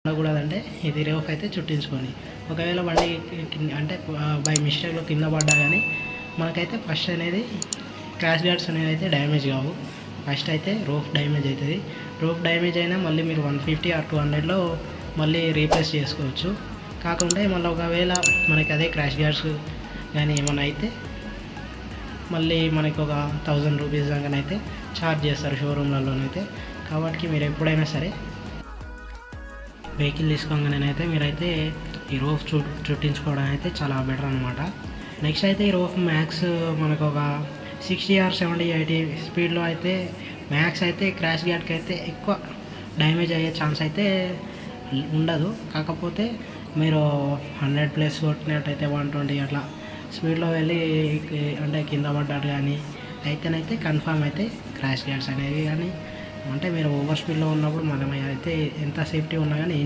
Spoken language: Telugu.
ఉండకూడదంటే ఇది రోఫ్ అయితే చుట్టించుకొని, ఒకవేళ బండి అంటే బై మిస్టేక్లో కింద పడ్డా కానీ మనకైతే ఫస్ట్ అనేది క్రాష్ గార్డ్స్ అనేవి అయితే డ్యామేజ్ కావు. ఫస్ట్ అయితే రోఫ్ డ్యామేజ్ అవుతుంది. రోఫ్ డ్యామేజ్ అయినా మళ్ళీ మీరు 150 ఆర్ 200లో మళ్ళీ రీప్లేస్ చేసుకోవచ్చు. కాకుంటే మళ్ళీ ఒకవేళ మనకి అదే క్రాష్ గార్డ్స్ కానీ ఏమైనా అయితే మళ్ళీ మనకి ఒక 1000 రూపీస్ దాకానైతే ఛార్జ్ చేస్తారు షోరూమ్లలోనైతే. కాబట్టి మీరు ఎప్పుడైనా సరే వెహికల్ తీసుకోగానేనైతే మీరైతే ఈ రోఫ్ చుట్టించుకోవడం అయితే చాలా బెటర్ అనమాట. నెక్స్ట్ అయితే ఈ రోఫ్ మ్యాక్స్ మనకు ఒక 60 ఆర్ 70, 80 స్పీడ్లో అయితే మ్యాక్స్ అయితే క్రాష్ గార్డ్కి అయితే ఎక్కువ డ్యామేజ్ అయ్యే ఛాన్స్ అయితే ఉండదు. కాకపోతే మీరు 100+ కొట్టినట్టయితే 120 అట్లా స్పీడ్లో వెళ్ళి అంటే కింద పడ్డాడు కానీ అయితేనైతే కన్ఫామ్ అయితే క్రాష్ గార్డ్స్ అనేవి కానీ, అంటే మీరు ఓవర్ స్పీడ్లో ఉన్నప్పుడు మనం అయితే ఎంత సేఫ్టీ ఉన్నా కానీ ఏం